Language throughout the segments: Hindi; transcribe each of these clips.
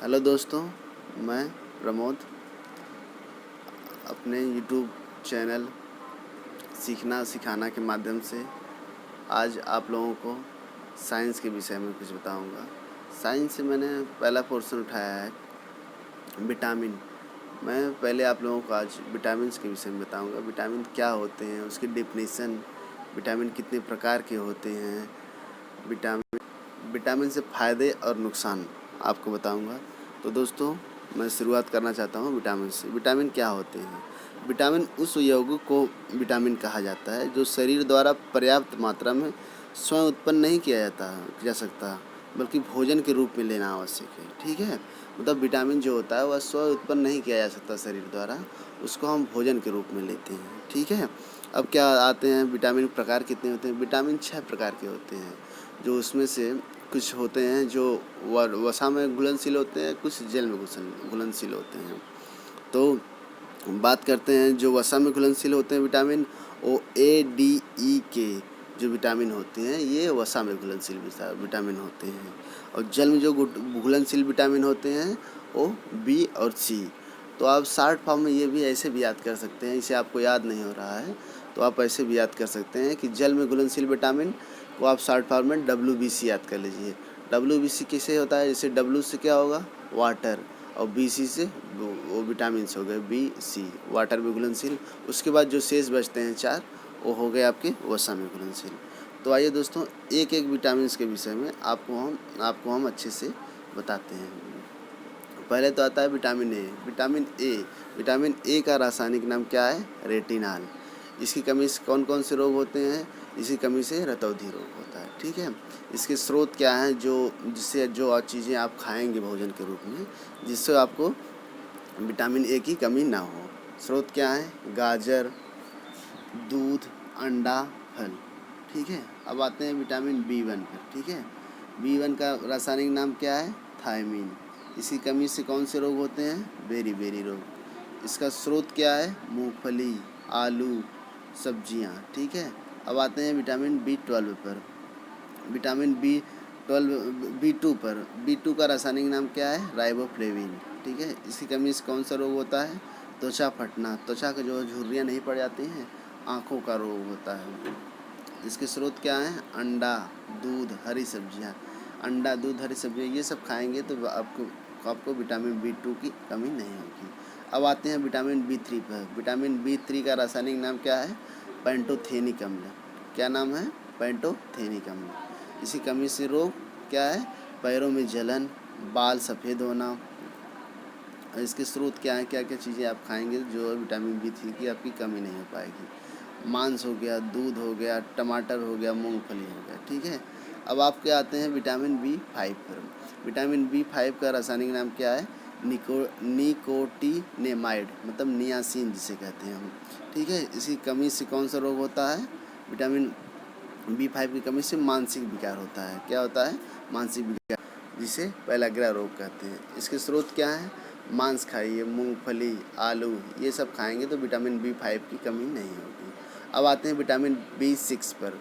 हेलो दोस्तों, मैं प्रमोद अपने यूट्यूब चैनल सीखना सिखाना के माध्यम से आज आप लोगों को साइंस के विषय में कुछ बताऊंगा। साइंस से मैंने पहला पोर्शन उठाया है विटामिन। मैं पहले आप लोगों को आज विटामिन्स के विषय में बताऊंगा। विटामिन क्या होते हैं, उसकी डेफिनेशन, विटामिन कितने प्रकार के होते हैं, विटामिन से फ़ायदे और नुकसान आपको बताऊंगा। तो दोस्तों, मैं शुरुआत करना चाहता हूं विटामिन से। विटामिन क्या होते हैं? विटामिन उस यौगिक को विटामिन कहा जाता है जो शरीर द्वारा पर्याप्त मात्रा में स्वयं उत्पन्न नहीं किया जा सकता, बल्कि भोजन के रूप में लेना आवश्यक है। ठीक है, मतलब विटामिन जो होता है वह स्वयं उत्पन्न नहीं किया जा सकता शरीर द्वारा, उसको हम भोजन के रूप में लेते हैं। ठीक है, अब क्या आते हैं विटामिन प्रकार कितने होते हैं? विटामिन 6 प्रकार के होते हैं, जो उसमें से कुछ होते हैं जो वसा में घुलनशील होते हैं, कुछ जल में घुलनशील होते हैं। तो बात करते हैं जो वसा में घुलनशील होते हैं vitamin, O A D E के जो विटामिन होते हैं ये वसा में घुलनशील विटामिन होते हैं। और जल में जो घुलनशील विटामिन होते हैं ओ बी और सी। तो आप शॉर्ट फॉर्म में ये भी ऐसे भी याद कर सकते हैं, इसे आपको याद नहीं हो रहा है तो आप ऐसे भी याद कर सकते हैं कि जल में घुलनशील विटामिन को आप शॉर्ट फॉर्म में WBC याद कर लीजिए। WBC किसे होता है? जैसे W से क्या होगा? वाटर, और BC से वो विटामिन हो गए BC, वाटर में घुलनशील। उसके बाद जो शेष बचते हैं 4 वो हो गए आपके वसा में घुलनशील। तो आइए दोस्तों, एक एक विटामिन के विषय में आपको हम अच्छे से बताते हैं। पहले तो आता है विटामिन ए। विटामिन ए का रासायनिक नाम क्या है? रेटिनॉल। इसकी कमी से कौन कौन से रोग होते हैं? इसकी कमी से रतौंधी रोग होता है। ठीक है, इसके स्रोत क्या हैं जो चीज़ें आप खाएंगे भोजन के रूप में जिससे आपको विटामिन ए की कमी ना हो? स्रोत क्या है? गाजर, दूध, अंडा, फल। ठीक है, अब आते हैं विटामिन B1 पर। ठीक है, B1 का रासायनिक नाम क्या है? थायमीन। इसकी कमी से कौन से रोग होते हैं? बेरी रोग। इसका स्रोत क्या है? मूंगफली, आलू, सब्जियां। ठीक है, अब आते हैं विटामिन B12 पर। विटामिन B2 पर। B2 का रासायनिक नाम क्या है? राइबोफ्लेविन। ठीक है, इसकी कमी से कौन सा रोग होता है? त्वचा फटना, त्वचा के जो झुर्रियाँ नहीं पड़ जाती हैं, आँखों का रोग होता है। इसके स्रोत क्या हैं? अंडा, दूध, हरी सब्जियां। अंडा, दूध, हरी सब्जियां ये सब खाएंगे तो आपको विटामिन B2 की कमी नहीं होगी। अब आते हैं विटामिन B3 पर। विटामिन B3 का रासायनिक नाम क्या है? पेंटोथेनिक अम्ल। क्या नाम है? पेंटोथेनिक अम्ल। इसी कमी से रोग क्या है? पैरों में जलन, बाल सफ़ेद होना। इसके स्रोत क्या है? क्या क्या चीज़ें आप खाएंगे जो विटामिन B3 की आपकी कमी नहीं हो पाएगी? मांस हो गया, दूध हो गया, टमाटर हो गया, मूंगफली हो गया। ठीक है, अब आपके आते हैं विटामिन B5 पर। विटामिन B5 का रासायनिक नाम क्या है? निकोटिनेमाइड, मतलब नियासिन जिसे कहते हैं हम। ठीक है, इसकी कमी से कौन सा रोग होता है? विटामिन B5 की कमी से मानसिक विकार होता है। क्या होता है? मानसिक विकार, जिसे पहलाग्रह रोग कहते हैं। इसके स्रोत क्या हैं? मांस खाइए, मूंगफली, आलू ये सब खाएंगे तो विटामिन B5 की कमी नहीं होगी। अब आते हैं विटामिन B6 पर।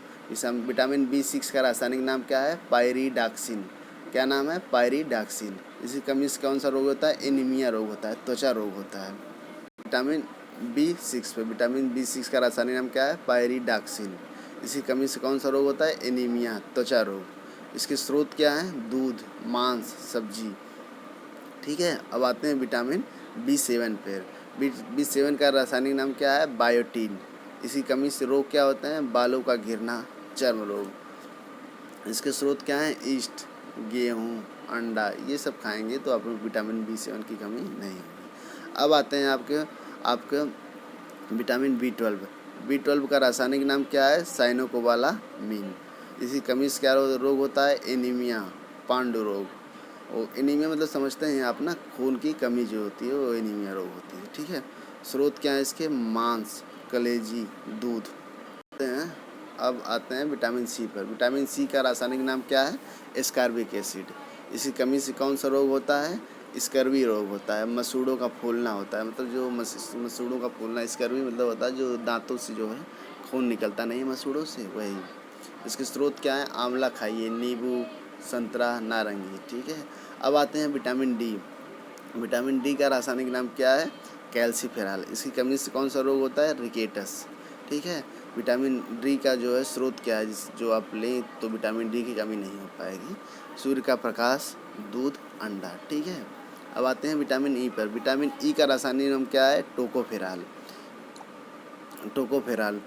विटामिन B6 का रासायनिक नाम क्या है? पायरिडॉक्सिन। क्या नाम है? पायरिडॉक्सिन। इसकी कमी से कौन सा रोग होता है? एनीमिया रोग होता है, त्वचा रोग होता है। विटामिन B6 पर। विटामिन B6 का रासायनिक नाम क्या है? पायरिडॉक्सिन। इसकी कमी से कौन सा रोग होता है? एनीमिया, त्वचा रोग। इसके स्रोत क्या हैं? दूध, मांस, सब्जी। ठीक है, अब आते हैं विटामिन B7 पर। B7 का रासायनिक नाम क्या है? बायोटीन। इसी कमी से रोग क्या होते हैं? बालों का गिरना, चर्म रोग। इसके स्रोत क्या हैं? ईस्ट, गेहूँ, अंडा ये सब खाएंगे तो आपको विटामिन B7 की कमी नहीं होगी। अब आते हैं आपके विटामिन B12 का रासायनिक नाम क्या है? साइनोकोबालामीन। इसी कमी से क्या रोग होता है? एनीमिया, पांडु रोग। और एनीमिया मतलब समझते हैं आप ना, खून की कमी जो होती है वो एनीमिया रोग होती है। ठीक है, स्रोत क्या है इसके? मांस, कलेजी, दूध। अब आते हैं विटामिन C पर। विटामिन C का रासायनिक नाम क्या है? Ascorbic acid. इसी कमी से कौन सा रोग होता है? स्कर्वी रोग होता है। मसूड़ों का फूलना होता है, मतलब जो मसूड़ों का फूलना, स्कर्वी मतलब होता है जो दांतों से जो है खून निकलता नहीं है मसूड़ों से, वही। इसके स्रोत क्या है? आंवला खाइए, नींबू, संतरा, नारंगी। ठीक है, अब आते हैं विटामिन D। विटामिन डी का रासायनिक नाम क्या है? कैल्सीफेरॉल। इसकी कमी से कौन सा रोग होता है? रिकेटस। ठीक है। विटामिन डी का जो है स्रोत क्या है, जिस जो आप लें तो विटामिन डी की कमी नहीं हो पाएगी? सूर्य का प्रकाश, दूध, अंडा। ठीक है। अब आते हैं विटामिन ई पर। विटामिन ई का रासायनिक नाम क्या है? टोकोफेरॉल। टोकोफेरॉल।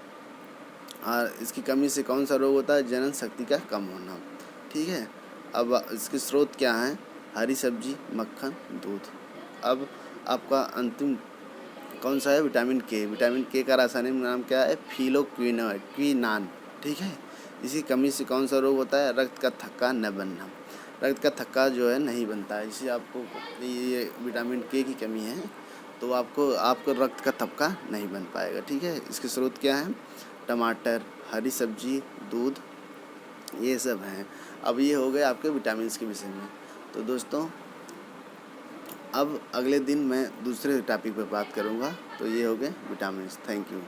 और इसकी कमी से कौन सा रोग होता है? जनन शक्ति का कम होना। ठीक है। अब इसके स्रोत क्या हैं? हरी सब्जी, मक्खन, दूध। अब आपका अंतिम कौन सा है? विटामिन के। विटामिन के का रासायनिक नाम क्या है? क्विनान। ठीक है। इसकी कमी से कौन सा रोग होता है? रक्त का थक्का न बनना। रक्त का थक्का जो है नहीं बनता है, इसे आपको ये विटामिन के की कमी है तो आपको रक्त का थक्का नहीं बन पाएगा। ठीक है। इसके स्रोत क्या हैं? टमाटर, हरी सब्जी, दूध, ये सब हैं। अब ये हो गए आपके विटामिन्स के विषय में। तो दोस्तों अब अगले दिन मैं दूसरे टॉपिक पर बात करूँगा। तो ये हो गए विटामिन्स। Thank you.